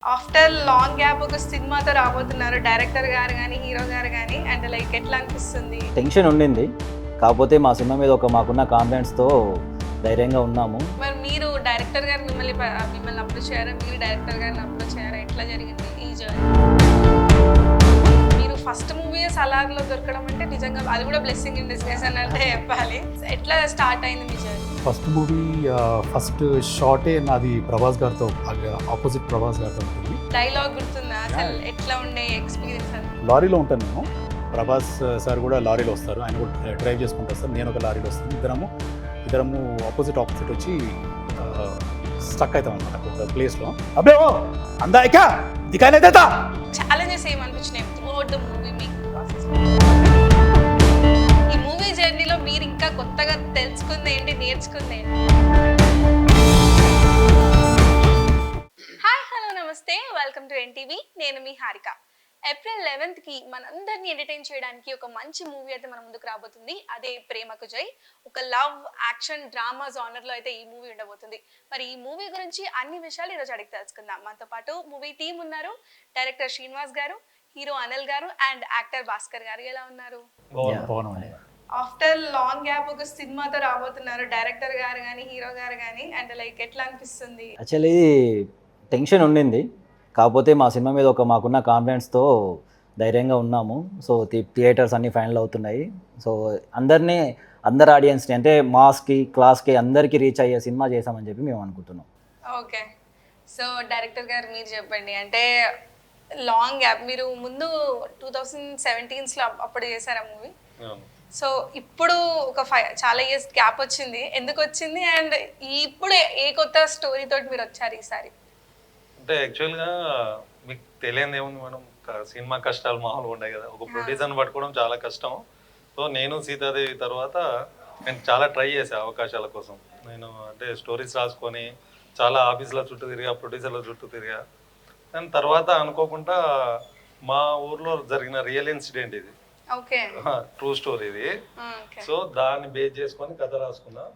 After long gap ఒక సినిమాతో రాబోతున్నారు డైరెక్టర్ గారు కానీ హీరో గారు కానీ అండ్ లైక్ ఎట్లా అనిపిస్తుంది? టెన్షన్ ఉండింది, కాకపోతే మా సినిమా మీద మాకున్న కాన్ఫిడెన్స్తో ధైర్యంగా ఉన్నాము. మరి మీరు డైరెక్టర్ గారు మిమ్మల్ని అప్రోచ్ చేయారా, మీరు డైరెక్టర్ గారిని అప్రోచ్ చేయారా, ఎట్లా జరిగింది ఈ జర్నీ? మీరు ఫస్ట్ మూవీ సలార్లో దొరకడం అంటే నిజంగా అది కూడా బ్లెస్సింగ్ ఇన్ డిస్గైస్ అని అంటే చెప్పాలి. ఎట్లా స్టార్ట్ అయింది మీ జర్నీ? ఫస్ట్ మూవీ ఫస్ట్ షాటే నాది ప్రభాస్ గారితో, ఆపోజిట్ ప్రభాస్ గారితో ఉంటుంది. డైలాగ్ గుర్తుందా అసలు? ఎట్లా ఉండే ఎక్స్పీరియన్స్ అది? లారీలో ఉంటాను నేను, ప్రభాస్ సార్ కూడా లారీలో వస్తారు, ఆయన కూడా డ్రైవ్ చేసుకుంటూ వస్తారు, నేను ఒక లారీలో వస్తాను. ఇద్దరము ఆపోజిట్ వచ్చి స్టక్ అవుతాం అనమాట ఒక ప్లేస్లో. అబ్బే ఓ అందాయికా దికాలేదా ఛాలెంజెస్ ఏమనిపించినాయి త్రూఅవుట్ ద మూవీ మీకు ప్రాసెస్? ఈ మూవీ జర్నీలో మీరు ఇంకా కొత్తగా తెలుసుకుంది ఏంటి, నేర్చుకుంది ఏంటి? హాయ్ హలో నమస్తే, వెల్కమ్ టు ఎన్టీవీ. నేను మీ హారిక. ఏప్రిల్ 11కి మనందరినీ ఎంటర్టైన్ చేయడానికి ఒక మంచి మూవీ అయితే మన ముందుకు రాబోతుంది. అదే ప్రేమకు జై. ఒక లవ్ యాక్షన్ డ్రామా జానర్లో అయితే ఈ మూవీ ఉండబోతుంది. మరి ఈ మూవీ గురించి అన్ని విషయాలు ఈరోజు అడిగి తెలుసుకుందాం. మనతో పాటు మూవీ టీమ్ ఉన్నారు. డైరెక్టర్ శ్రీనివాస్ గారు, హీరో అనిల్ గారు అండ్ యాక్టర్ భాస్కర్ గారు. ఎలా ఉన్నారు? ఆఫ్టర్ లాంగ్ గ్యాప్ ఒక సినిమాతో రాబోతున్నారు డైరెక్టర్ గారు కానీ హీరో గారు కానీ అండ్ లైక్ ఎట్లా అనిపిస్తుంది? యాక్చువల్లీ టెన్షన్ ఉండింది, కాకపోతే మా సినిమా మీద మాకున్న కాన్ఫిడెన్స్తో ధైర్యంగా ఉన్నాము. సో థియేటర్స్ అన్నీ ఫైనల్ అవుతున్నాయి. సో అందరు ఆడియన్స్ని అంటే మాస్కి క్లాస్కి అందరికీ రీచ్ అయ్యే సినిమా చేసామని చెప్పి మేము అనుకుంటున్నాం. ఓకే, సో డైరెక్టర్ గారు మీరు చెప్పండి. అంటే లాంగ్ గ్యాప్, మీరు ముందు 2017లో అప్పుడు చేశారా మూవీ? సో ఇప్పుడు ఒక చాలా ఇయర్స్ గ్యాప్ వచ్చింది. ఎందుకు వచ్చింది అండ్ ఇప్పుడు ఏ కొత్త స్టోరీ తోటి మీరు వచ్చారు ఈసారి? అంటే యాక్చువల్గా మీకు తెలియదు ఏముంది మేడం, సినిమా కష్టాలు మామూలుగా ఉన్నాయి కదా. ఒక ప్రొడ్యూసర్ని పట్టుకోవడం చాలా కష్టం. సో నేను సీతాదేవి తర్వాత నేను చాలా ట్రై చేసే అవకాశాల కోసం. నేను అంటే స్టోరీస్ రాసుకొని చాలా ఆఫీసుల చుట్టూ తిరిగా, ప్రొడ్యూసర్ల చుట్టూ తిరిగా. దాని తర్వాత అనుకోకుండా మా ఊర్లో జరిగిన రియల్ ఇన్సిడెంట్ ఇది, ట్రూ స్టోరీ ఇది. సో దాన్ని బేస్ చేసుకొని కథ రాసుకున్నా.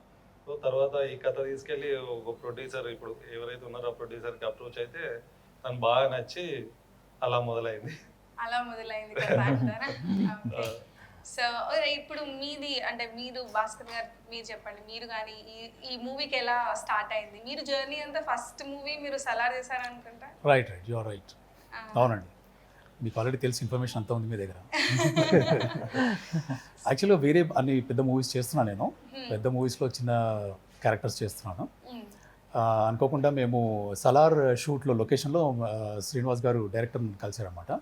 సో తర్వాత ఈ కథ తీసుకెళ్ళి ఒక ప్రొడ్యూసర్, ఇప్పుడు ఎవరైతే ఉన్నారో ఆ ప్రొడ్యూసర్కి అప్రోచ్ అయితే తను బాగా నచ్చి అలా మొదలైంది. సో ఇప్పుడు మీది అంటే మీరు భాస్కర్ గారు మీరు చెప్పండి, మీరు కానీ ఈ మూవీకి ఎలా స్టార్ట్ అయింది? మీరు జర్నీ అంతా ఫస్ట్ మూవీ మీరు సలార్ చేశారనుకుంటా. Right you are right. అవునండి, మీకు ఆల్రెడీ తెలిసి ఇన్ఫర్మేషన్ అంతా ఉంది మీ దగ్గర. యాక్చువల్గా వేరే అన్ని పెద్ద మూవీస్ చేస్తున్నాను నేను, పెద్ద మూవీస్లో చిన్న క్యారెక్టర్స్ చేస్తున్నాను. అనుకోకుండా మేము సలార్ షూట్లో లొకేషన్లో శ్రీనివాస్ గారు డైరెక్టర్ కలిసారనమాట.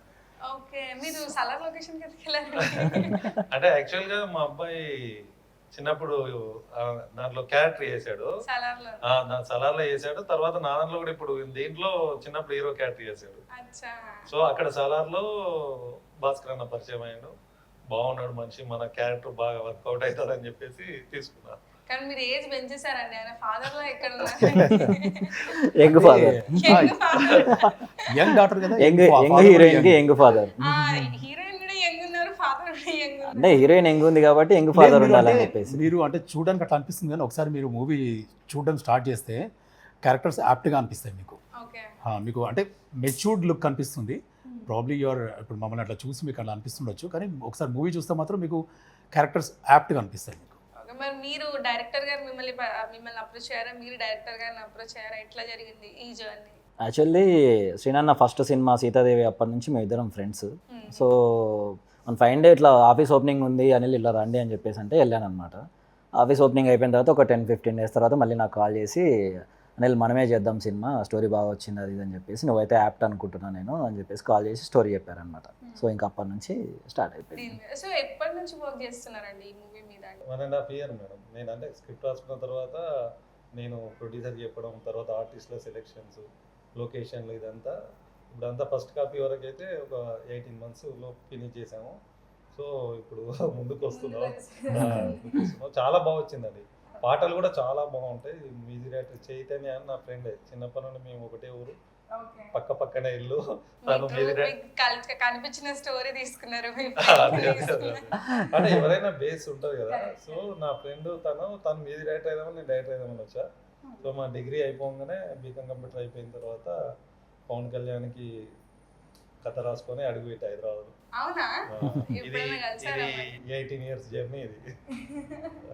అంటే యాక్చువల్గా మా అబ్బాయి చిన్నప్పుడు దాంట్లో క్యారెక్టర్ చేశాడు, సలార్లో చేశాడు. తర్వాత నా దాంట్లో కూడా ఇప్పుడు దీంట్లో చిన్నప్పుడు హీరో క్యారెక్టర్ చేశాడు. సో అక్కడ సలార్లో భాస్కర్ అన్న పరిచయం అయ్యాడు. బాగున్నాడు మనిషి, మన క్యారెక్టర్ బాగా వర్కౌట్ అవుతుంది అని చెప్పేసి తీసుకున్నాను. కానీ మీరు ఏజ్ పెంచేశారండి, ఆయన ఫాదర్ లో ఎక్కడ ఉన్నారు? యంగ్ ఫాదర్, యంగ్ డాటర్ కదా, యంగ్ హీరోయిన్ కి యంగ్ ఫాదర్. హీరోయిన్ కూడా యంగ్ ఉన్నారు, ఫాదర్ కూడా యంగ్ ఉన్నారు. అంటే హీరోయిన్ యంగ్ ఉంది కాబట్టి యంగ్ ఫాదర్ ఉండాలని చెప్పేసి. మీరు అంటే చూడడానికి అట్లా అనిపిస్తుంది, కానీ ఒకసారి మీరు మూవీ చూడడం స్టార్ట్ చేస్తే క్యారెక్టర్స్ యాప్ట్గా అనిపిస్తాయి మీకు. మీకు అంటే మెచ్యూర్డ్ లుక్ కనిపిస్తుంది. ప్రాబ్లీ యువర్ ఇప్పుడు మమ్మల్ని అట్లా చూసి మీకు అట్లా అనిపిస్తుండొచ్చు, కానీ ఒకసారి మూవీ చూస్తే మాత్రం మీకు క్యారెక్టర్స్ యాప్ట్గా అనిపిస్తాయి మీకు. మరి మీరు డైరెక్టర్ గారు మిమ్మల్ని అప్రోచ్ చేయారా, మీరు డైరెక్టర్ గారిని అప్రోచ్ చేయారా, ఎట్లా జరిగింది ఈ జర్నీ? యాక్చువల్లీ శ్రీనన్న ఫస్ట్ సినిమా సీతాదేవి అప్పటి నుంచి మేము ఇద్దరం ఫ్రెండ్స్. సో మన ఫైన్ డే ఇట్లా ఆఫీస్ ఓపెనింగ్ ఉంది అనిల్ ఇలా రండి అని చెప్పేసి అంటే వెళ్ళాను అనమాట. ఆఫీస్ ఓపెనింగ్ అయిపోయిన తర్వాత ఒక 10-15 days తర్వాత మళ్ళీ నాకు కాల్ చేసి అనిల్ మనమే చేద్దాం సినిమా, స్టోరీ బాగా వచ్చింది అది ఇది అని చెప్పేసి, నువ్వైతే యాప్ట్ అనుకుంటున్నా నేను అని చెప్పేసి కాల్ చేసి స్టోరీ చెప్పారనమాట. సో ఇంకా అప్పటి నుంచి స్టార్ట్ అయిపోయింది. సో ఎప్పటి నుంచి వర్క్ చేస్తున్నారండి ఈ మూవీ మీద? 1.5 year మేడం. నేను అంటే స్క్రిప్ట్ రాసుకున్న తర్వాత నేను ప్రొడ్యూసర్ చెప్పడం, తర్వాత ఆర్టిస్ట్ల సెలెక్షన్స్, లొకేషన్లు, ఇప్పుడంతా ఫస్ట్ కాపీ వరకు అయితే ఒక 18 monthsలో ఫినిష్ చేసాము. సో ఇప్పుడు ముందుకు వస్తున్నాం. చాలా బాగా వచ్చిందండి. పాటలు కూడా చాలా బాగుంటాయి. మ్యూజిక్ డైరెక్టర్ చైతన్య అని నా ఫ్రెండ్, చిన్నప్పటి నుండి మేము ఒకటే ఊరు, పక్కనే ఇల్లు. కనిపించిన స్టోరీ తీసుకున్నారు అంటే ఎవరైనా బేస్ ఉంటుంది కదా. సో నా ఫ్రెండ్ తను మ్యూజిక్ డైరెక్టర్ అయిదామని, నేను డైరెక్టర్ అయిదామని వచ్చా. సో మా డిగ్రీ అయిపోగానే బీకామ్ కంప్యూటర్ అయిపోయిన తర్వాత పవన్ కళ్యాణ్కి కథ రాసుకొని అడుగుపెట్టి హైదరాబాద్. అవునా? ఇది ఎప్పుడైనా కలిసారా మరి? 18 years జర్నీ ఇది.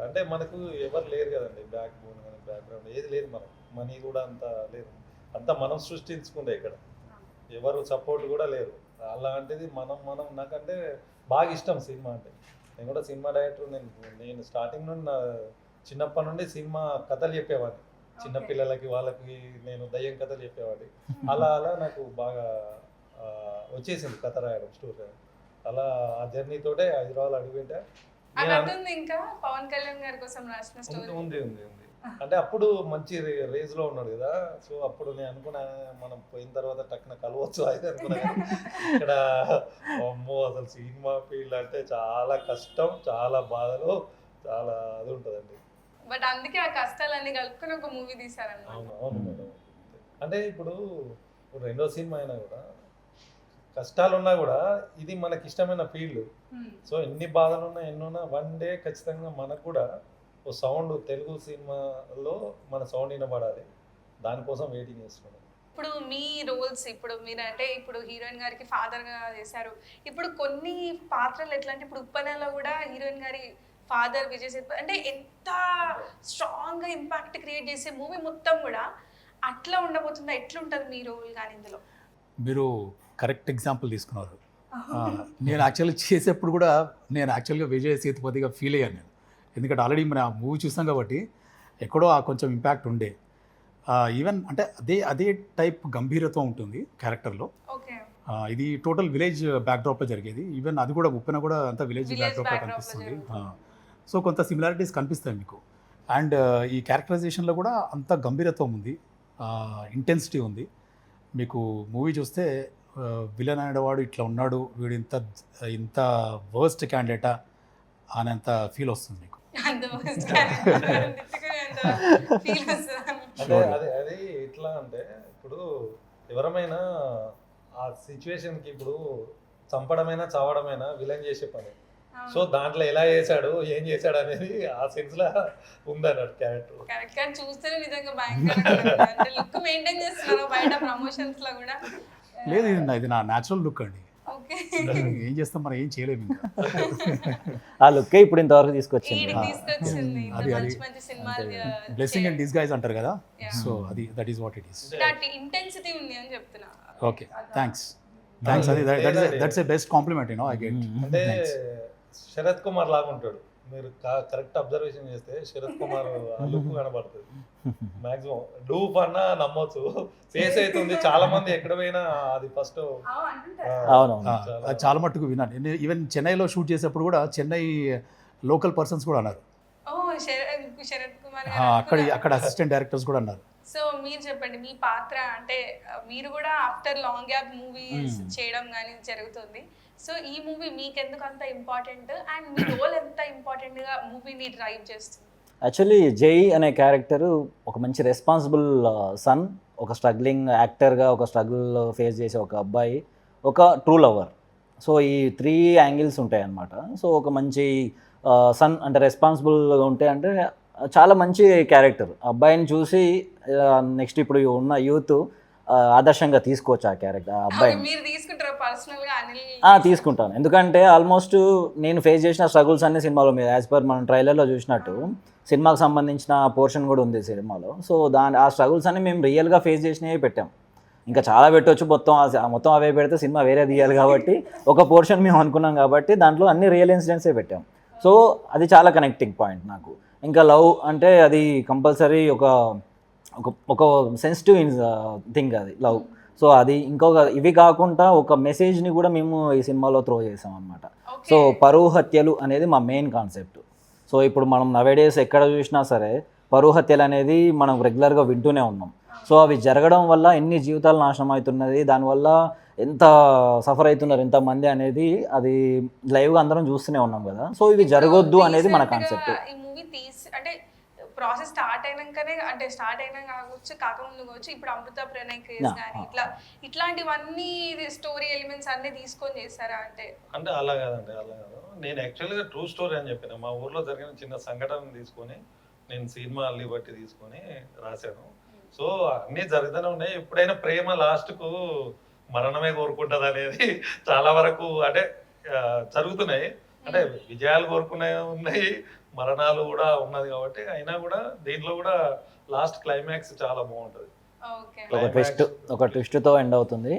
అంటే మనకు ఎవరు లేరు కదండి, బ్యాక్ బోన్ కానీ బ్యాక్గ్రౌండ్ ఏది లేదు, మనకు మనీ కూడా అంత లేదు, అంతా మనం సృష్టించుకుందే ఇక్కడ, ఎవరు సపోర్ట్ కూడా లేరు. అలాంటిది మనం నాకంటే బాగా ఇష్టం సినిమా అంటే. నేను కూడా సినిమా డైరెక్టర్. నేను స్టార్టింగ్ నుండి చిన్నప్పటి నుండి సినిమా కథలు చెప్పేవాడిని చిన్నపిల్లలకి, వాళ్ళకి నేను దయ్యం కథలు చెప్పేవాడిని. అలా నాకు బాగా వచ్చేసింది కథ రాయడం, స్టోరీ రాయడం. అలా ఆ జర్నీ తోటే హైదరాబాద్ అడుగుపెట్టా. అది అంటుంది ఇంకా పవన్ కళ్యాణ్ గారి కోసం రాసిన స్టోరీ. ఉంది అంటే అప్పుడు మంచి రేజ్ లో ఉన్నాడు కదా, సో అప్పుడు నేను అనుకున్నా మనం పోయిన తర్వాత టక్కున కలవచ్చు అయితే అనుకున్నా. ఇక్కడ అమ్మో అసలు సినిమా ఫీల్డ్ అంటే చాలా కష్టం, చాలా బాధలు, చాలా అది ఉంటుందండి. బట్ అందుకే ఆ కష్టాలన్నీ కలుపుకొని ఒక మూవీ తీసారన్నమాట. అవును మేడం. అంటే ఇప్పుడు రెండో సినిమా అయినా కూడా కష్టాలు ఉన్నా కూడా ఇది మనకి ఇష్టమైన ఫీల్డ్. సో ఎన్ని బాధలు ఉన్నా ఎన్నున్నా వన్ డే ఖచ్చితంగా మనకు కూడా ఓ సౌండ్, తెలుగు సినిమాలో మన సౌండ్ వినబడాలి, దానికోసం వెయిటింగ్ చేస్తున్నాం. ఇప్పుడు మీ రోల్స్, ఇప్పుడు మీరు అంటే ఇప్పుడు హీరోయిన్ గారికి father గా చేశారు. ఇప్పుడు కొన్ని పాత్రలు ఎట్లా అంటే ఇప్పుడు ఉప్పనలో కూడా హీరోయిన్ గారి ఫాదర్ విజయ్ సేతుపతి అంటే ఎంత స్ట్రాంగ్ గా ఇంపాక్ట్ క్రియేట్ చేసే మూవీ మొత్తం కూడా అట్లా ఉండబోతుందా? ఎట్లుంటది మీ రోల్ కానీ ఇందులో? మీరు కరెక్ట్ ఎగ్జాంపుల్ తీసుకున్నారు. నేను యాక్చువల్లీ చేసేప్పుడు కూడా నేను యాక్చువల్గా విజయ్ సేతుపతిగా ఫీల్ అయ్యాను నేను, ఎందుకంటే ఆల్రెడీ మన మూవీ చూసాం కాబట్టి ఎక్కడో ఆ కొంచెం ఇంపాక్ట్ ఉండే. ఈవెన్ అంటే అదే టైప్ గంభీరత్వం ఉంటుంది క్యారెక్టర్లో. ఓకే. ఇది టోటల్ విలేజ్ బ్యాక్డ్రాప్లో జరిగేది. ఈవెన్ అది కూడా ఉప్పెన కూడా అంతా విలేజ్ బ్యాక్డ్రాప్లో backdrop లో కనిపిస్తుంది. జరుగుతుంది. సో కొంత సిమిలారిటీస్ కనిపిస్తాయి మీకు. అండ్ ఈ క్యారెక్టరైజేషన్లో కూడా అంత గంభీరత్వం ఉంది, ఇంటెన్సిటీ ఉంది. మీకు మూవీ చూస్తే విలన్ అనేవాడు ఇట్లా ఉన్నాడు, వీడు ఇంత వర్స్ట్ క్యాండిడేటా అనేంత ఫీల్ వస్తుంది మీకు. అంత worst character తిట్టుకునే అంత feel వస్తదా? అది ఎట్లా అంటే ఇప్పుడు ఎవరమైనా ఆ సిచ్యువేషన్కి ఇప్పుడు చంపడమైనా చావడమైనా విలన్ చేసే పని. సో దాంట్లో ఎలా చేశాడు, ఏం చేశాడు అనేది ఆ సెన్స్ లా ఉందన్నట్టు క్యారెక్టర్. కరెక్ట్ గా చూస్తేనే నిజంగా భయంకరంగా అంటే లుక్ మెయింటైన్ చేస్తున్నారు బయట ప్రమోషన్స్ లో కూడా. లేదు, ఇది నా న్యాచురల్ లుక్ అండి. ఓకే. ఏం చేస్తాం, మనం ఏం చేయలేము ఇంకా. ఆ లుక్కే ఇప్పుడు ఇంతవరకు తీసుకొచ్చింది. ఈడికి తీసుకొచ్చింది ఇంత అది మంచి మంచి సినిమాలు. బ్లెస్సింగ్ అండ్ డిస్గైజ్ అంటారు కదా, Yeah. So that is what it is. Intensity ఉంది అని చెప్తున్నా. Okay, thanks. అది that's a best compliment I get. అంటే శరత్ కుమార్ లాగా ఉంటాడు. మీరు కరెక్ట్ అబ్జర్వేషన్ చేస్తే శరత్ కుమార్ లుక్ కనబడుతుంది మాక్సిమం. డూప్ అన్నా నమ్మొచ్చు, ఫేస్ అవుతుంది. చాలా మంది ఎక్కడ పోయినా అది ఫస్ట్. అవునవును. చాలా మట్టుకు విన్నాను. ఈవెన్ చెన్నైలో షూట్ చేసేప్పుడు కూడా చెన్నై లోకల్ పర్సన్స్ కూడా అన్నారు, ఓ శరత్ కుమార్ అక్కడ అసిస్టెంట్ డైరెక్టర్స్ కూడా అన్నారు. సో మీరు చెప్పండి మీ పాత్ర అంటే మీరు కూడా ఆఫ్టర్ లాంగ్ గ్యాప్ మూవీస్ చేయడం కానీ జరుగుతుంది. సో ఈ మూవీ మీకు ఎందుకు అంత ఇంపార్టెంట్ అండ్ మీ రోల్ ఎంత ఇంపార్టెంట్ గా మూవీని డ్రైవ్ చేస్తుంది? యాక్చువల్లీ జై అనే క్యారెక్టరు ఒక మంచి రెస్పాన్సిబుల్ సన్, ఒక స్ట్రగ్లింగ్ యాక్టర్గా ఒక స్ట్రగుల్ ఫేస్ చేసే ఒక అబ్బాయి, ఒక ట్రూ లవర్. సో ఈ 3 యాంగిల్స్ ఉంటాయి అన్నమాట. సో ఒక మంచి సన్ అంటే రెస్పాన్సిబుల్గా ఉంటే అంటే చాలా మంచి క్యారెక్టర్. అబ్బాయిని చూసి నెక్స్ట్ ఇప్పుడు ఉన్న యూత్ ఆదర్శంగా తీసుకోవచ్చు ఆ క్యారెక్టర్, ఆ అబ్బాయిని. మీరు తీసుకుంటారా పర్సనల్ గా అనిల్? తీసుకుంటాను, ఎందుకంటే ఆల్మోస్ట్ నేను ఫేస్ చేసిన స్ట్రగుల్స్ అన్ని సినిమాలో మీరు యాజ్ పర్ మనం ట్రైలర్లో చూసినట్టు సినిమాకి సంబంధించిన పోర్షన్ కూడా ఉంది సినిమాలో. సో ఆ స్ట్రగుల్స్ అన్ని మేము రియల్గా ఫేస్ చేసినవి పెట్టాం. ఇంకా చాలా పెట్టవచ్చు, మొత్తం అవే పెడితే సినిమా వేరే తీయాలి కాబట్టి ఒక పోర్షన్ మేము అనుకున్నాం కాబట్టి దాంట్లో అన్ని రియల్ ఇన్సిడెంట్సే పెట్టాం. సో అది చాలా కనెక్టింగ్ పాయింట్ నాకు. ఇంకా లవ్ అంటే అది కంపల్సరీ ఒక సెన్సిటివ్ థింగ్ అది లవ్. సో అది ఇంకొక ఇవి కాకుండా ఒక మెసేజ్ని కూడా మేము ఈ సినిమాలో త్రో చేసాం అన్నమాట. సో పరువు హత్యలు అనేది మా మెయిన్ కాన్సెప్ట్. సో ఇప్పుడు మనం నవేడేస్ ఎక్కడ చూసినా సరే పరువు హత్యలు అనేది మనం రెగ్యులర్గా వింటూనే ఉన్నాం. సో అవి జరగడం వల్ల ఎన్ని జీవితాలు నాశనం అవుతున్నది, దానివల్ల ఎంత సఫర్ అవుతున్నారు ఎంతమంది అనేది అది లైవ్గా అందరం చూస్తూనే ఉన్నాం కదా. సో ఇవి జరగొద్దు అనేది మన కాన్సెప్ట్. ఈ మూవీ అంటే ప్రాసెస్ స్టార్ట్ అయినాకనే అంటే స్టార్ట్ అయినా కావచ్చు, కాకముందు కావచ్చు, ఇప్పుడు అమృత ప్రణయ్ క్రేజ్ కానీ ఇట్లాంటివన్నీ స్టోరీ ఎలిమెంట్స్ అన్ని తీసుకొని చేస్తారా? అంటే అలా కాదండి, అలా కాదు. నేను యాక్చువల్గా ట్రూ స్టోరీ అని చెప్పిన మా ఊర్లో జరిగిన చిన్న సంఘటన తీసుకొని నేను సినిమా లిబర్టీ తీసుకొని రాశాను. సో అన్నీ జరుగుతూనే ఉన్నాయి. ఎప్పుడైనా ప్రేమ లాస్ట్ కు మరణమే కోరుకుంటది అనేది చాలా వరకు అంటే జరుగుతున్నాయి. అంటే విజయాలు కోరుకునే ఉన్నాయి, మరణాలు కూడా ఉన్నది కాబట్టి, అయినా కూడా దీంట్లో కూడా లాస్ట్ క్లైమాక్స్ చాలా బాగుంటది. ఓకే ఒక ట్విస్ట్తో ఎండ్ అవుతుంది.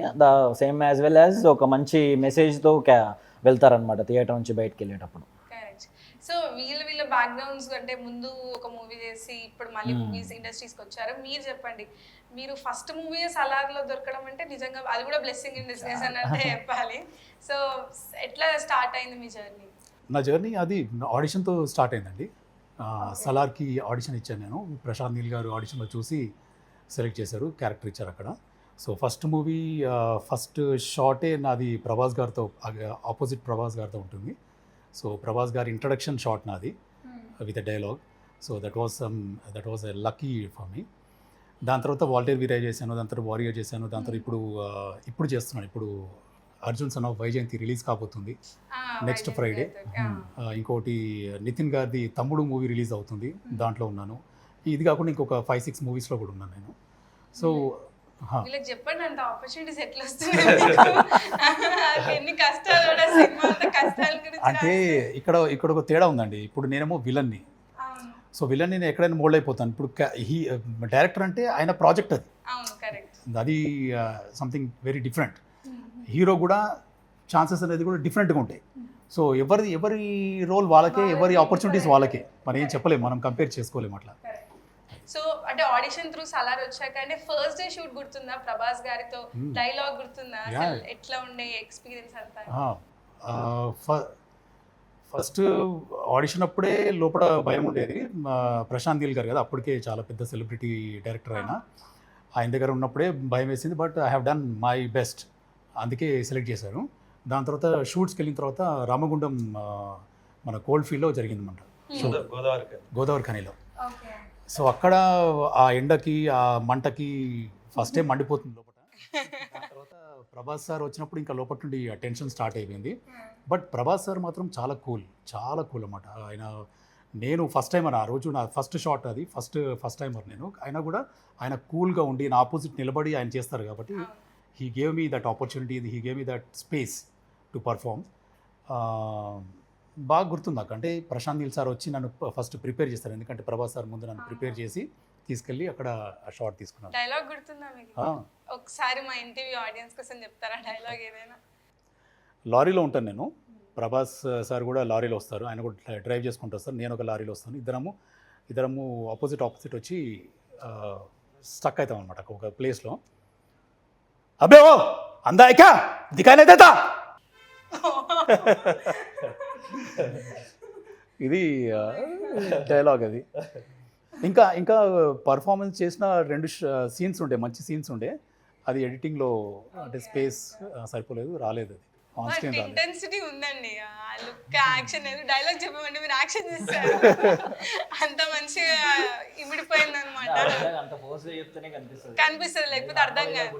సేమ్ యాజ్ వెల్ యాజ్ ఒక మంచి మెసేజ్తో వెళ్తారనమాట థియేటర్ నుంచి బయటకు వెళ్ళేటప్పుడు. కరెక్ట్. సో వీళ్ళ బ్యాక్గ్రౌండ్స్ అంటే ముందు ఒక మూవీ చేసి ఇప్పుడు మళ్ళీ మూవీస్ ఇండస్ట్రీస్కి వచ్చారు. మీరు చెప్పండి, మీరు ఫస్ట్ మూవీ సలార్లో దొరకడం అంటే నిజంగా అది కూడా బ్లెస్సింగ్ ఇన్ డిస్గైస్ అని అంటే చెప్పాలి. సో ఎట్లా స్టార్ట్ అయింది మీ జర్నీ? నా జర్నీ అది ఆడిషన్తో స్టార్ట్ అయిందండి. సలార్కి ఆడిషన్ ఇచ్చాను నేను. ప్రశాంత్ నీల్ గారు ఆడిషన్లో చూసి సెలెక్ట్ చేశారు, క్యారెక్టర్ ఇచ్చారు అక్కడ. సో ఫస్ట్ మూవీ ఫస్ట్ షాటే నాది ప్రభాస్ గారితో, ఆపోజిట్ ప్రభాస్ గారితో ఉంటుంది. సో ప్రభాస్ గారి ఇంట్రడక్షన్ షాట్ నాది with a dialogue. So that was a lucky for me. దాని తర్వాత వాల్టేర్ వీరయ్య చేశాను, దాని తర్వాత వారియర్ చేశాను, దాని తర్వాత ఇప్పుడు చేస్తున్నాను. ఇప్పుడు Arjun son of Vyjayanthi release కాబోతుంది నెక్స్ట్ ఫ్రైడే. ఇంకోటి నితిన్ గారిది తమ్ముడు మూవీ రిలీజ్ అవుతుంది, దాంట్లో ఉన్నాను. ఇది కాకుండా ఇంకొక 5-6 మూవీస్లో కూడా ఉన్నాను నేను. సో వీళ్ళకి చెప్పండి అంత ఆపర్చునిటీస్ ఎట్లా వస్తున్నాయి, ఎన్ని కష్టాలు కూడా సినిమా అంత కష్టాల గురించి అంటే ఇక్కడ ఒక తేడా ఉందండి. ఇప్పుడు నేనేమో విలన్ని. సో విలన్ నేను ఎక్కడైనా మోల్డ్ అయిపోతాను. ఇప్పుడు డైరెక్టర్ అంటే ఆయన ప్రాజెక్ట్ అది. అవును కరెక్ట్. అది సంథింగ్ వెరీ డిఫరెంట్. హీరో కూడా ఛాన్సెస్ అనేది కూడా డిఫరెంట్గా ఉంటాయి. సో ఎవరి రోల్ వాళ్ళకే, ఎవరి ఆపర్చునిటీస్ వాళ్ళకే. మనం ఏం చెప్పలేము, మనం కంపేర్ చేసుకోలేము అట్లా. సో అంటే ఆడిషన్ త్రూ సలార్ వచ్చాక అంటే ఫస్ట్ డే షూట్ గుర్తుందా? ప్రభాస్ గారితో డైలాగ్ గుర్తుందా? అసలు ఎట్లా ఉండే ఎక్స్పీరియన్స్ అంతా? ఫస్ట్ ఆడిషన్ అప్పుడే లోపల భయం ఉండేది. ప్రశాంత్ నీల్ గారు కదా, అప్పటికే చాలా పెద్ద సెలబ్రిటీ డైరెక్టర్ ఆయన దగ్గర ఉన్నప్పుడే భయం వేసింది. But I have done my best, అందుకే సెలెక్ట్ చేశారు. దాని తర్వాత షూట్స్కి వెళ్ళిన తర్వాత రామగుండం మన కోల్డ్ ఫీల్డ్లో జరిగిందన్నమాట షూట్, గోదావరి ఖనిలో. సో అక్కడ ఆ ఎండకి ఆ మంటకి ఫస్ట్ టైం మండిపోతుంది లోపల. దాని తర్వాత ప్రభాస్ సార్ వచ్చినప్పుడు ఇంకా లోపల నుండి టెన్షన్ స్టార్ట్ అయిపోయింది. బట్ ప్రభాస్ సార్ మాత్రం చాలా కూల్ అన్నమాట. ఆయన, నేను ఫస్ట్ టైమర్ ఆ రోజు, నా ఫస్ట్ షాట్ అది, ఫస్ట్ టైమర్ నేను. అయినా కూడా ఆయన కూల్గా ఉండి నా ఆపోజిట్ నిలబడి ఆయన చేస్తారు కాబట్టి he gave me that opportunity, he gave me that space to perform. బాగా గుర్తుంది నాకు. అంటే ప్రశాంత్ నీల్ సార్ వచ్చి నన్ను ఫస్ట్ ప్రిపేర్ చేస్తారు, ఎందుకంటే ప్రభాస్ సార్ ముందు నన్ను ప్రిపేర్ చేసి తీసుకెళ్ళి అక్కడ ఆ షాట్ తీసుకున్నాను. డైలాగ్ గుర్తుందా మీకు? ఒకసారి మా ఇంటివి ఆడియన్స్ కోసం చెప్తారా డైలాగ్ ఏదైనా? లారీలో ఉంటాను నేను, ప్రభాస్ సార్ కూడా లారీలో వస్తారు, ఆయన కూడా డ్రైవ్ చేసుకుంటూ వస్తారు, నేను ఒక లారీలో వస్తాను. ఇద్దరము ఆపోజిట్ వచ్చి స్టక్ అవుతాం అనమాట ఒక ప్లేస్లో. అబ్బే ఓ అందాక దికానే దేతా ఇది డైలాగ్ అది. ఇంకా పర్ఫార్మెన్స్ చేసిన 2 సీన్స్ ఉండే, మంచి సీన్స్ ఉండే. అది ఎడిటింగ్లో అంటే స్పేస్ సరిపోలేదు, రాలేదు. అది ఆన్ స్క్రీన్ రాలేదు. ఇంటెన్సిటీ ఉందండి, ఆ లుక్, యాక్షన్. డైలాగ్ చెప్పమంటే మీరు యాక్షన్ చేస్తారు, అంత మంచిగా ఇమిడిపోయింది అనమాట. కనిపిస్తుంది, లేకపోతే అర్థం కాదు,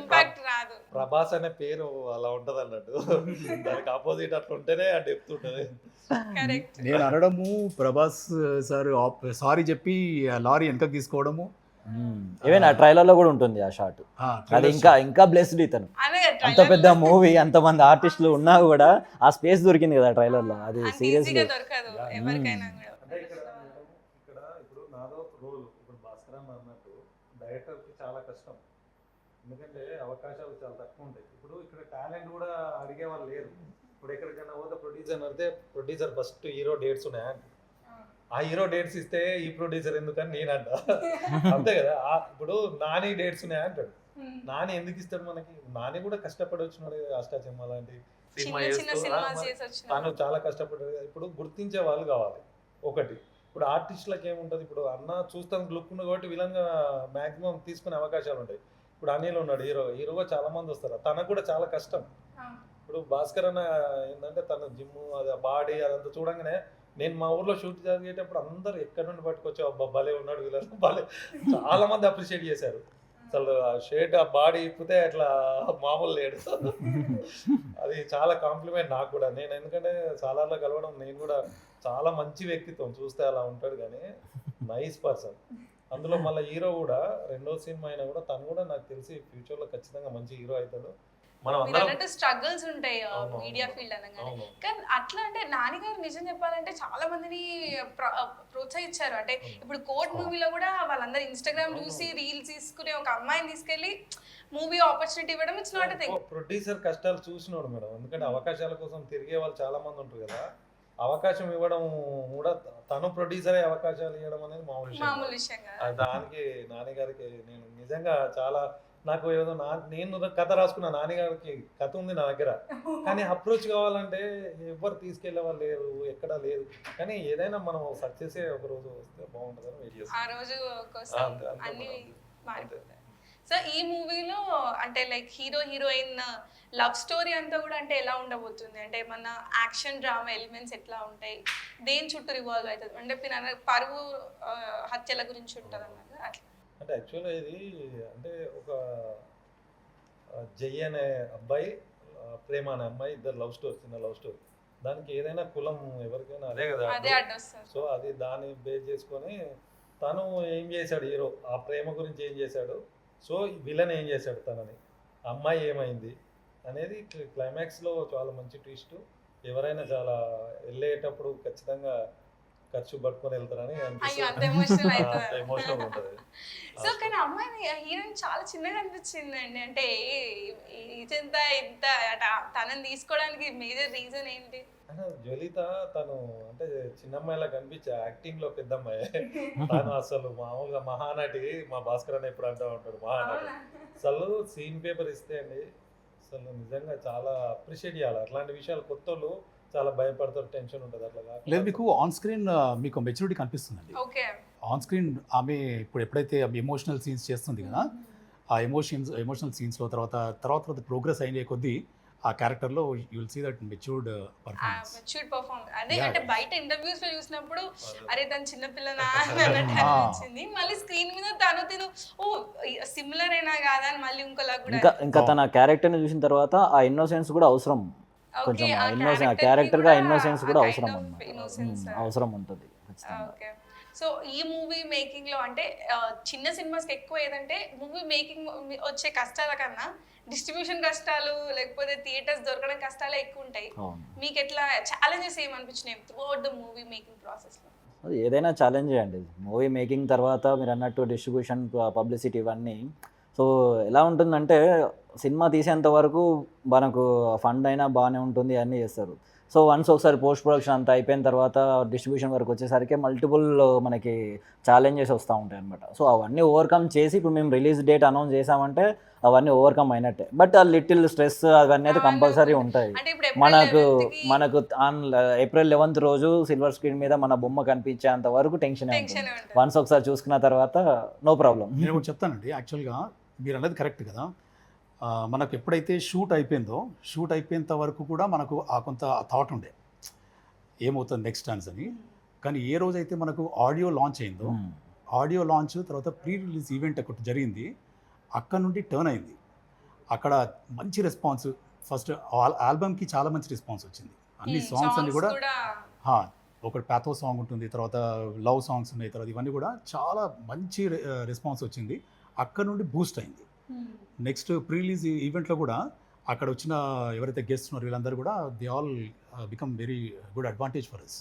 ఇంపాక్ట్ రాదు. ప్రభాస్ అనే పేరు అలా ఉంటది అన్నట్టు, దానికి ఆపోజిట్ అట్లా ఉంటేనే ఆ డెప్త్ ఉంటది. నేను అనడము, ప్రభాస్ సార్ సారీ చెప్పి లారీ వెనకకి తీసుకోవడము. ఈవెన్ ఆ ట్రైలర్లో కూడా ఉంటుంది ఆ షాట్. అది ఇంకా బ్లెస్డ్ ఇతను. అంత పెద్ద మూవీ, అంతమంది ఆర్టిస్టులు ఉన్నా కూడా ఆ స్పేస్ దొరికింది కదా ట్రైలర్లో. అది సీరియస్లీ దొరకదు ఎవరికైనా కూడా. ఇక్కడ ఇప్పుడు నాదో రోల్, ఇప్పుడు భాస్కర్ అన్నట్టు డైరెక్టర్కి చాలా కష్టం, ఎందుకంటే అవకాశాలు చాలా తక్కువ ఉంటాయి. ఇప్పుడు ఇక్కడ టాలెంట్ కూడా అడిగే వాళ్ళు లేరు. ఇప్పుడు ఎక్కడికైనా పోతే ప్రొడ్యూసర్ అంటే ప్రొడ్యూసర్ ఫస్ట్ హీరో డేట్స్ ఉన్నాయా, ఆ హీరో డేట్స్ ఇస్తే ఈ ప్రొడ్యూసర్ ఎందుకని నేనంట. అంతే కదా. ఇప్పుడు నాని డేట్స్ ఉన్నాయా అంటాడు, నాని ఎందుకు ఇస్తాడు మనకి? నాని కూడా కష్టపడి వచ్చినాడు, అష్టాచమ్మ లాంటి సినిమా తను చాలా కష్టపడ్డాడు. ఇప్పుడు గుర్తించే వాళ్ళు కావాలి ఒకటి. ఇప్పుడు ఆర్టిస్టులకు ఏముంటుంది, ఇప్పుడు అన్న చూస్తాను లుక్ ఉంది కాబట్టి విలన్గా మ్యాక్సిమం తీసుకునే అవకాశాలు ఉంటాయి. ఇప్పుడు అనిల్ ఉన్నాడు హీరోగా చాలా మంది వస్తారు, తనకు కూడా చాలా కష్టం. ఇప్పుడు భాస్కర్ అన్న ఏంటంటే తన జిమ్, అది బాడీ అదంతా చూడంగానే, నేను మా ఊర్లో షూట్ జరిగేటప్పుడు అందరు ఎక్కడి నుండి పట్టుకొచ్చి అబ్బా భలే ఉన్నాడు విలన్, భలే చాలా మంది అప్రిషియేట్ చేశారు. అసలు ఆ షేడ్, ఆ బాడీ ఇప్పితే అట్లా మామూలు లేడు. అది చాలా కాంప్లిమెంట్ నాకు కూడా. నేను ఎందుకంటే సాలార్లో కలవడం, నేను కూడా చాలా మంచి వ్యక్తిత్వం, చూస్తే అలా ఉంటాడు కానీ నైస్ పర్సన్. అందులో మళ్ళీ హీరో కూడా రెండో సినిమా అయినా కూడా తను కూడా నాకు తెలిసి ఫ్యూచర్ లో ఖచ్చితంగా మంచి హీరో అవుతాడు. మనం మీరు అందరం అన్నట్టు స్ట్రగుల్స్ ఉంటాయి అవును, మీడియా అవును. ఫీల్డ్ అనగానే. అవును. కానీ అట్లా అంటే నాని గారు నిజం చెప్పాలంటే చాలా మందిని ప్రోత్సహించారు. అంటే ఇప్పుడు కోర్ట్ మూవీలో కూడా వాళ్ళందరూ ఇన్స్టాగ్రామ్ చూసి రీల్స్ తీసుకునే ఒక అమ్మాయిని తీసుకెళ్లి మూవీ ఆపర్చునిటీ ఇవ్వడం it's not a thing. Producer కష్టాలు చూసినోడు మేడం, ఎందుకంటే అవకాశాల కోసం తిరిగే వాళ్ళు చాలా మంది ఉంటారు కదా. అవకాశం ఇవ్వడం కూడా తను ప్రొడ్యూసర్ అయ్యే అవకాశాలు ఇవ్వడం అనేది మామూలు విషయం మామూలు కాదు. విషయం కాదు. దానికి నాని గారికి నేను నిజంగా చాలా, నాకు ఏదో నేను కథ రాసుకున్న నాని గారికి కథ ఉంది నా దగ్గర, కానీ అప్రోచ్ కావాలంటే ఎవరు తీసుకెళ్లే వాళ్ళు లేరు, ఎక్కడా లేదు. కానీ ఏదైనా మనం సక్సెస్ ఒక రోజు వస్తే బాగుంటుందని వెయిట్ ఆ చేస్తాం. రోజు కోసం అంతే, అంతే అన్ని మేడం. మారిపోతాయి. సో ఈ మూవీలో అంటే like hero heroine love story అంతా కూడా అంటే ఎలా ఉండబోతుంది? అంటే మన యాక్షన్ డ్రామా ఎలిమెంట్స్ ఎట్లా ఉంటాయి, దేని చుట్టూ రివాల్వ్ అవుతుంది? అంటే మీరు పరువు హత్యల గురించి ఉంటుంది అన్నారు అట్లా. అంటే యాక్చువల్గా ఇది అంటే ఒక జై అనే అబ్బాయి, ప్రేమ అనే అమ్మాయి, ఇద్దరు లవ్ స్టోరీ, చిన్న లవ్ స్టోరీ. దానికి ఏదైనా కులం ఎవరికైనా అదే కదా. అదే అడ్డొస్తుంది. సో అది దాన్ని బేస్ చేసుకొని తను ఏం చేశాడు హీరో, ఆ ప్రేమ గురించి ఏం చేశాడు, సో విలన్ ఏం చేశాడు తనని, అమ్మాయి ఏమైంది అనేది క్లైమాక్స్లో చాలా మంచి ట్విస్ట్. ఎవరైనా చాలా వెళ్ళేటప్పుడు ఖచ్చితంగా ఖర్చు పట్టుకొని వెళ్తారని అయ్యో అంత ఎమోషనల్ అంత అవుతుంది. ఎమోషనల్ ఉంటుంది. సో కానీ అమ్మాయి హీరోయిన్ చాలా చిన్నగా అనిపించింది అండి. అంటే ఇంత ఇంత తనని తీసుకోవడానికి మేజర్ రీజన్ ఏంటి? జ్వలిత తను అంటే చిన్న అమ్మాయిలా కనిపించే యాక్టింగ్ లో పెద్ద అమ్మాయి. తను అసలు మామూలుగా మహానటి, మా భాస్కర్ అని ఎప్పుడు అంటూ ఉంటాడు మహానటి. అసలు సీన్ పేపర్ ఇస్తే అండి అసలు నిజంగా చాలా అప్రిషియేట్ చేయాలి. అట్లాంటి విషయాలు కొత్త వాళ్ళు చాలా భయపడతారు, టెన్షన్ ఉంటుంది. అట్లా లేదు, మీకు ఆన్ స్క్రీన్ మీకు మెచ్యూరిటీ కనిపిస్తుందండి. ఓకే. ఆన్ స్క్రీన్ ఆమె ఇప్పుడు ఎప్పుడైతే ఆమె ఎమోషనల్ సీన్స్ చేస్తుంది కదా, ఆ ఎమోషనల్ సీన్స్లో తర్వాత ప్రోగ్రెస్ అయిన కొద్దీ ఆ క్యారెక్టర్లో you will see that matured performance. Matured perform అదే. Yeah. అంటే బయట ఇంటర్వ్యూస్ లో చూసినప్పుడు అదే. అరే తను చిన్నపిల్లనా అన్నట్టు అనిపించింది. మళ్ళీ స్క్రీన్ మీద తిను ఓ సిమిలర్ అయినా కాదా అని మళ్ళీ ఇంకోలా కూడా. ఇంకా తన క్యారెక్టర్ని చూసిన తర్వాత ఆ ఇన్నోసెన్స్ కూడా అవసరం. కొంచెం క్యారెక్టర్గా ఇన్నోసెన్స్ కూడా అవసరం అన్నమాట. అవసరం ఉంటుంది ఖచ్చితంగా. ఓకే. సో ఈ మూవీ మేకింగ్ లో అంటే చిన్న సినిమాస్కి ఎక్కువ ఏదంటే మూవీ మేకింగ్ వచ్చే కష్టాల కన్నా డిస్ట్రిబ్యూషన్ కష్టాలు లేకపోతే థియేటర్స్ దొరకడం కష్టాలే ఎక్కువ ఉంటాయి. అవును. మీకు ఎట్లా ఛాలెంజెస్ ఏమనిపించినాయి త్రూఅవుట్ ద మూవీ మేకింగ్ ప్రాసెస్లో? అది ఏదైనా ఛాలెంజ్ అండి. మూవీ మేకింగ్ తర్వాత మీరు అన్నట్టు డిస్ట్రిబ్యూషన్, పబ్లిసిటీ ఇవన్నీ. సో ఎలా ఉంటుందంటే సినిమా తీసేంత వరకు మనకు ఫండ్ అయినా బాగానే ఉంటుంది, అన్నీ చేస్తారు. సో వన్స్ ఒకసారి పోస్ట్ ప్రొడక్షన్ అంతా అయిపోయిన తర్వాత డిస్ట్రిబ్యూషన్ వరకు వచ్చేసరికి మల్టిపుల్ మనకి ఛాలెంజెస్ వస్తూ ఉంటాయి అనమాట. సో అవన్నీ ఓవర్కమ్ చేసి ఇప్పుడు మేము రిలీజ్ డేట్ అనౌన్స్ చేసామంటే అవన్నీ ఓవర్కమ్ అయినట్టే. బట్ ఆ లిటిల్ స్ట్రెస్ అవన్నీ అయితే కంపల్సరీ ఉంటాయి. మనకు ఆన్ ఏప్రిల్ 11th రోజు సిల్వర్ స్క్రీన్ మీద మన బొమ్మ కనిపించేంత వరకు టెన్షన్ ఉంటుంది. వన్స్ ఒకసారి చూసుకున్న తర్వాత నో ప్రాబ్లం. నేను ఒకటి చెప్తానండి, యాక్చువల్గా మీరు అన్నది కరెక్ట్ కదా. మనకు ఎప్పుడైతే షూట్ అయిపోయేంత వరకు కూడా మనకు ఆ కొంత థాట్ ఉండే ఏమవుతుంది నెక్స్ట్ ఛాన్స్ అని. కానీ ఏ రోజైతే మనకు ఆడియో లాంచ్ అయిందో, ఆడియో లాంచ్ తర్వాత ప్రీ రిలీజ్ ఈవెంట్ ఒకటి జరిగింది, అక్కడ నుండి టర్న్ అయింది. అక్కడ మంచి రెస్పాన్స్, ఫస్ట్ ఆల్బమ్కి చాలా మంచి రెస్పాన్స్ వచ్చింది. అన్ని సాంగ్స్ అన్ని కూడా ఒకటి ప్యాథో సాంగ్ ఉంటుంది, తర్వాత లవ్ సాంగ్స్ ఉన్నాయి, తర్వాత ఇవన్నీ కూడా చాలా మంచి రెస్పాన్స్ వచ్చింది. అక్కడ నుండి బూస్ట్ అయింది. నెక్స్ట్ ప్రీ రిలీజ్ ఈవెంట్లో కూడా అక్కడ వచ్చిన ఎవరైతే గెస్ట్ ఉన్నారో వీళ్ళందరూ కూడా they all become very good advantage for us.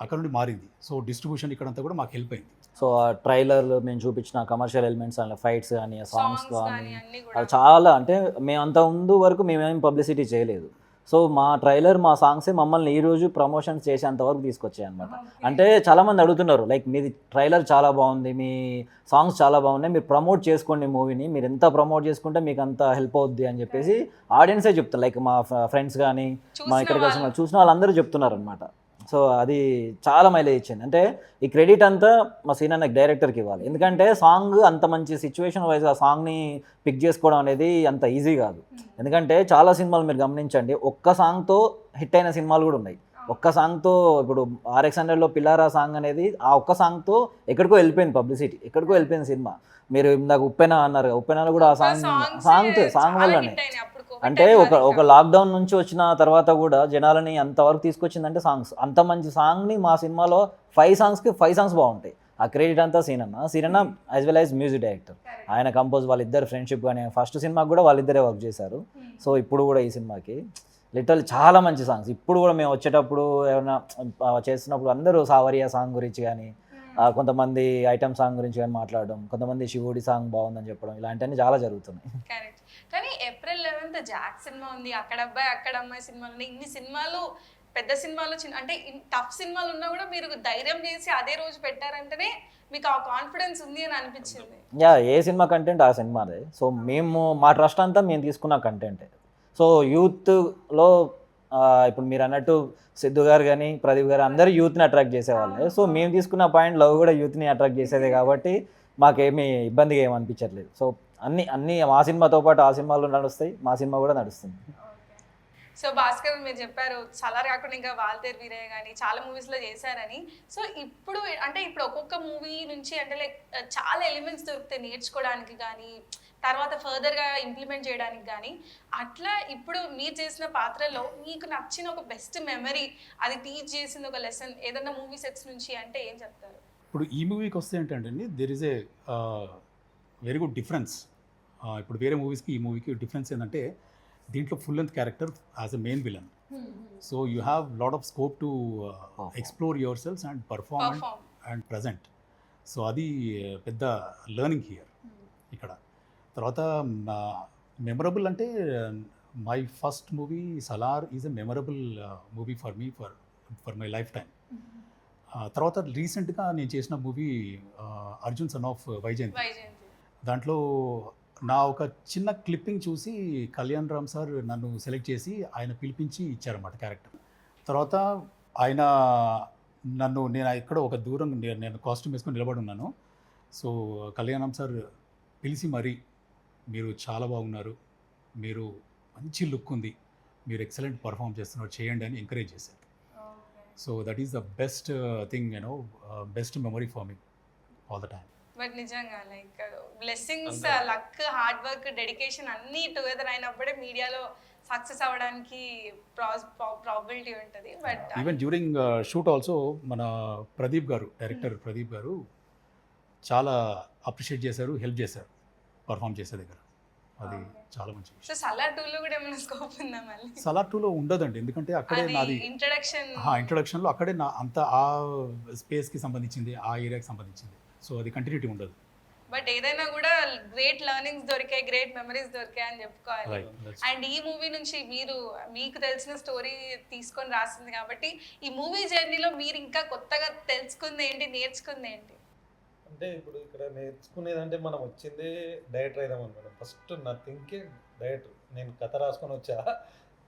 అక్కడ నుండి మారింది. సో డిస్ట్రిబ్యూషన్ ఇక్కడంతా కూడా మాకు హెల్ప్ అయింది. సో ఆ ట్రైలర్ మేము చూపించిన కమర్షియల్ ఎలిమెంట్స్ అలా ఫైట్స్ కానీ సాంగ్స్ కానీ అన్ని అది చాలా, అంటే మేము అంత ముందు వరకు మేమేం పబ్లిసిటీ చేయలేదు. సో మా ట్రైలర్, మా సాంగ్సే మమ్మల్ని ఈరోజు ప్రమోషన్స్ చేసేంత వరకు తీసుకొచ్చాయి అనమాట. అంటే చాలామంది అడుగుతున్నారు, లైక్ మీది ట్రైలర్ చాలా బాగుంది, మీ సాంగ్స్ చాలా బాగున్నాయి, మీరు ప్రమోట్ చేసుకోండి మూవీని, మీరు ఎంత ప్రమోట్ చేసుకుంటే మీకు అంత హెల్ప్ అవుద్ది అని చెప్పేసి ఆడియన్సే చెప్తారు. లైక్ మా ఫ్రెండ్స్ కానీ మా ఇక్కడికి వచ్చిన చూసిన వాళ్ళందరూ చెప్తున్నారు అనమాట. సో అది చాలా మైలేజ్ ఇచ్చింది. అంటే ఈ క్రెడిట్ అంతా మా సీనన్నకి డైరెక్టర్కి ఇవ్వాలి. ఎందుకంటే సాంగ్ అంత మంచి సిచ్యువేషన్ వైజ్ ఆ సాంగ్ని పిక్ చేసుకోవడం అనేది అంత ఈజీ కాదు. ఎందుకంటే చాలా సినిమాలు మీరు గమనించండి, ఒక్క సాంగ్తో హిట్ అయిన సినిమాలు కూడా ఉన్నాయి. ఒక్క సాంగ్తో ఇప్పుడు RX100లో పిల్లారా సాంగ్ అనేది ఆ ఒక్క సాంగ్తో ఎక్కడికో వెళ్ళిపోయింది పబ్లిసిటీ, ఎక్కడికో వెళ్ళిపోయింది సినిమా. మీరు ఇందాక ఉప్పెన అన్నారు, ఉప్పెనలో కూడా ఆ సాంగ్ వల్లనే. అంటే ఒక లాక్డౌన్ నుంచి వచ్చిన తర్వాత కూడా జనాలని అంతవరకు తీసుకొచ్చిందంటే సాంగ్స్. అంత మంచి సాంగ్ని మా సినిమాలో 5 సాంగ్స్కి 5 సాంగ్స్ బాగుంటాయి. ఆ క్రెడిట్ అంతా సీనన్న as well as music director. ఆయన కంపోజ్ వాళ్ళిద్దరు ఫ్రెండ్షిప్ కానీ ఫస్ట్ సినిమాకి కూడా వాళ్ళిద్దరే వర్క్ చేశారు. సో ఇప్పుడు కూడా ఈ సినిమాకి లిటరల్లీ చాలా మంచి సాంగ్స్. ఇప్పుడు కూడా మేము వచ్చేటప్పుడు ఏమైనా చేస్తున్నప్పుడు అందరూ సావరియా సాంగ్ గురించి కానీ కొంతమంది ఐటమ్ సాంగ్ గురించి కానీ మాట్లాడడం, కొంతమంది శివుడి సాంగ్ బాగుందని చెప్పడం, ఇలాంటివన్నీ చాలా జరుగుతున్నాయి. కరెక్ట్. కానీ ఏప్రిల్ 11th జాక్ సినిమా ఉంది, అక్కడ అబ్బాయి అక్కడ అమ్మాయి సినిమాలు ఉన్నాయి. ఇన్ని సినిమాలు, పెద్ద సినిమాలు, చిన్న అంటే టఫ్ సినిమాలు ఉన్నా కూడా మీరు ధైర్యం చేసి అదే రోజు పెట్టారంటేనే మీకు ఆ కాన్ఫిడెన్స్ ఉంది అని అనిపించింది. ఏ సినిమా కంటెంట్ ఆ సినిమాదే. సో మేము మా ట్రస్ట్ అంతా మేము తీసుకున్న కంటెంటే. సో యూత్లో ఇప్పుడు మీరు అన్నట్టు సిద్ధు గారు కానీ ప్రదీప్ గారు అందరూ యూత్ని అట్రాక్ట్ చేసేవాళ్ళే. సో మేము తీసుకున్న పాయింట్ లవ్ కూడా యూత్ని అట్రాక్ట్ చేసేదే కాబట్టి మాకేమీ ఇబ్బందిగా ఏమి అనిపించట్లేదు. సో అన్నీ మా సినిమాతో పాటు ఆ సినిమాలు నడుస్తాయి, మా సినిమా కూడా నడుస్తుంది. సో భాస్కర్ మీరు చెప్పారు సలార్ కాకుండా ఇంకా వాల్తేరు వీరయ్య కానీ చాలా మూవీస్లో చేశారని. సో ఇప్పుడు అంటే ఇప్పుడు ఒక్కొక్క మూవీ నుంచి అంటే లైక్ చాలా ఎలిమెంట్స్ దొరుకుతాయి నేర్చుకోవడానికి కానీ తర్వాత ఫర్దర్గా ఇంప్లిమెంట్ చేయడానికి కానీ. అట్లా ఇప్పుడు మీరు చేసిన పాత్రలో మీకు నచ్చిన ఒక బెస్ట్ మెమరీ, అది టీచ్ చేసింది ఒక లెసన్ ఏదన్నా మూవీ సెట్స్ నుంచి అంటే ఏం చెప్తారు? ఇప్పుడు ఈ మూవీకి వస్తే ఏంటంటే there is a very good difference. ఇప్పుడు వేరే మూవీస్కి ఈ మూవీకి డిఫరెన్స్ ఏంటంటే దీంట్లో full length character as a main villain. So you have lot of scope to explore your cells and perform and present. So అది పెద్ద లెర్నింగ్ హియర్ ఇక్కడ. తర్వాత మెమరబుల్ అంటే my first movie Salaar is a memorable movie for me for my life time. తర్వాత రీసెంట్గా నేను చేసిన movie Arjun son of Vyjayanthi. దాంట్లో నా ఒక చిన్న క్లిప్పింగ్ చూసి కళ్యాణ్ రామ్ సార్ నన్ను సెలెక్ట్ చేసి ఆయన పిలిపించి ఇచ్చారన్నమాట క్యారెక్టర్. తర్వాత ఆయన నేను ఎక్కడో ఒక దూరం నేను కాస్ట్యూమ్ వేసుకొని నిలబడి ఉన్నాను. సో కళ్యాణ్ రామ్ సార్ పిలిచి మరీ మీరు చాలా బాగున్నారు, మీరు మంచి లుక్ ఉంది, మీరు ఎక్సలెంట్ పర్ఫామ్ చేస్తున్నారు, చేయండి అని ఎంకరేజ్ చేశారు. So that is the best thing best memory for me all the time. But నిజంగా like blessings, luck, hard work, dedication అన్నీ టుగెదర్ అయినప్పుడే మీడియాలో సక్సెస్ అవ్వడానికి ప్రాబిలిటీ ఉంటుంది. But even during shoot also మన ప్రదీప్ గారు, డైరెక్టర్ ప్రదీప్ గారు చాలా అప్రిషియేట్ చేశారు, హెల్ప్ చేశారు పర్ఫామ్ చేసే దగ్గర. అది చాలా మంచి విషయం. సో సలార్ 2లో కూడా ఏమైనా స్కోప్ ఉందా మళ్ళీ? సలార్ 2లో ఉండదండి, ఎందుకంటే అక్కడే నాది ఇంట్రడక్షన్లో అక్కడే నా అంత ఆ స్పేస్కి సంబంధించింది, ఆ ఏరియాకి సంబంధించింది. సో అది కంటిన్యూటీ ఉండదు. బట్ ఏదైనా కూడా గ్రేట్ లెర్నింగ్స్ దొరికాయి, గ్రేట్ మెమరీస్ దొరికాయి అని చెప్పుకోవాలి. అండ్ ఈ మూవీ నుంచి మీకు తెలిసిన స్టోరీ తీసుకొని రాసింది కాబట్టి ఈ మూవీ జర్నీలో మీరు ఇంకా కొత్తగా తెలుసుకుంది ఏంటి, నేర్చుకుంది ఏంటి? అంటే ఇప్పుడు ఇక్కడ నేర్చుకునేదంటే మనం వచ్చిందే డైరెక్టర్ అయిదామని మేడం. ఫస్ట్ నా థింకింగ్ డైరెక్టర్. నేను కథ రాసుకొని వచ్చా,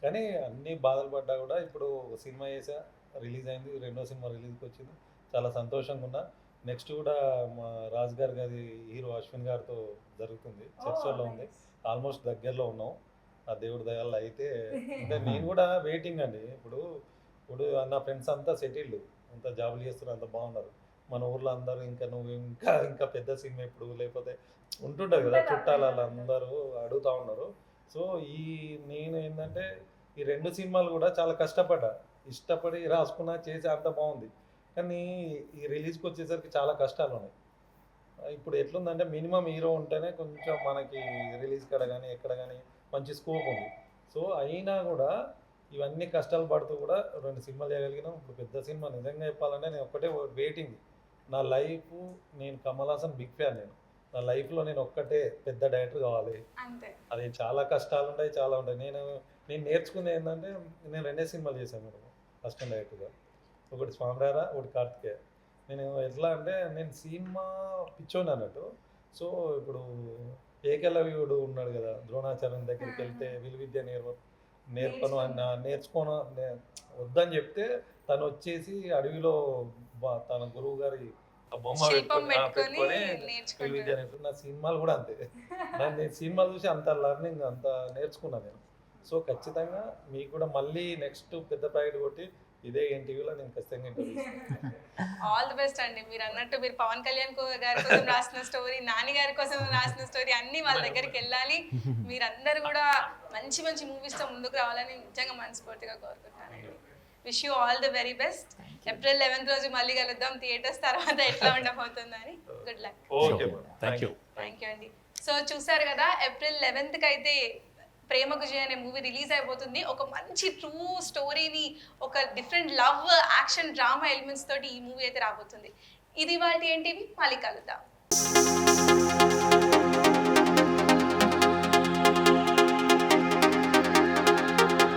కానీ అన్నీ బాధలు పడ్డా కూడా ఇప్పుడు సినిమా చేసా, రిలీజ్ అయింది, రెండో సినిమా రిలీజ్కి వచ్చింది, చాలా సంతోషంగా ఉన్నా. నెక్స్ట్ కూడా మా రాజు గారి గది హీరో అశ్విన్ గారితో జరుగుతుంది, చర్చల్లో ఉంది, ఆల్మోస్ట్ దగ్గరలో ఉన్నాం ఆ దేవుడి దయాల్లో. అయితే అంటే నేను కూడా వెయిటింగ్ అండి. ఇప్పుడు నా ఫ్రెండ్స్ అంతా సెటిల్డ్, అంతా జాబులు చేస్తున్నారు, అంత బాగున్నారు. మన ఊర్లో అందరూ ఇంకా నువ్వు ఇంకా పెద్ద సినిమా ఇప్పుడు లేకపోతే ఉంటుంటుంది కదా, చుట్టాలు అందరూ అడుగుతూ ఉన్నారు. సో నేను ఏంటంటే ఈ రెండు సినిమాలు కూడా చాలా కష్టపడ్డా, ఇష్టపడి రాసుకున్నా, చేసి అంత బాగుంది. కానీ ఈ రిలీజ్కి వచ్చేసరికి చాలా కష్టాలు ఉన్నాయి. ఇప్పుడు ఎట్లుందంటే మినిమం హీరో ఉంటేనే కొంచెం మనకి రిలీజ్ కాడ కానీ ఎక్కడ కానీ మంచి స్కోప్ ఉంది. సో అయినా కూడా ఇవన్నీ కష్టాలు పడుతూ కూడా 2 సినిమాలు చేయగలిగినాం. ఇప్పుడు పెద్ద సినిమా నిజంగా చెప్పాలంటే నేను ఒక్కటే వెయిటింగ్. నా లైఫ్, నేను కమల్ హాసన్ బిగ్ ఫ్యాన్. నా లైఫ్లో నేను ఒక్కటే పెద్ద డైరెక్టర్ కావాలి. అది చాలా కష్టాలు ఉంటాయి, చాలా ఉంటాయి. నేను నేర్చుకుంది ఏంటంటే నేను 2 సినిమాలు చేశాను మేడం అసిస్టెంట్ డైరెక్టర్గా. ఒకటి స్వామిరారా, ఒకటి కార్తికేయ. నేను ఎట్లా అంటే నేను సినిమా పిచ్చోని అన్నట్టు. సో ఇప్పుడు ఏకలవ్యుడు ఉన్నాడు కదా, ద్రోణాచార్యం దగ్గరికి వెళ్తే విలువిద్య నేర్పను అని నేర్చుకోను వద్దని చెప్తే తను వచ్చేసి అడవిలో తన గురువు గారి బొమ్మ పెట్టుకొని విలువిద్య నేర్పి. నా సినిమాలు కూడా అంతే. నేను సినిమాలు చూసి అంత లెర్నింగ్ అంత నేర్చుకున్నాను నేను. సో ఖచ్చితంగా మీకు కూడా మళ్ళీ నెక్స్ట్ పెద్ద ప్యాకెట్ కొట్టి ఇదే ఎన్టీవీలో నేను ఖచ్చితంగా ఇంటర్వ్యూ. ఆల్ ది బెస్ట్ అండి. మీరు అన్నట్టు మీరు పవన్ కళ్యాణ్ గారి కోసం రాసిన స్టోరీ, నాని గారి కోసం రాసిన స్టోరీ అన్నీ వాళ్ళ దగ్గరికి వెళ్ళాలి. మీరందరూ కూడా మంచి మంచి మూవీస్తో ముందుకు రావాలని నిజంగా మనస్ఫూర్తిగా కోరుకుంటానండి. Wish you all the very best. April 11th రోజు మళ్ళీ కలుద్దాం థియేటర్స్, తర్వాత ఎట్లా ఉండబోతుందని. Good luck. Okay thank you. Thank you అండి. సో చూసారు కదా, ఏప్రిల్ 11th అయితే ప్రేమకు జయ అనే మూవీ రిలీజ్ అయిపోతుంది. ఒక మంచి ట్రూ స్టోరీని, ఒక different love action drama elements తోటి ఈ మూవీ అయితే రాబోతుంది. ఇది వాటి ఏంటివి, మళ్ళీ కలుద్దాం.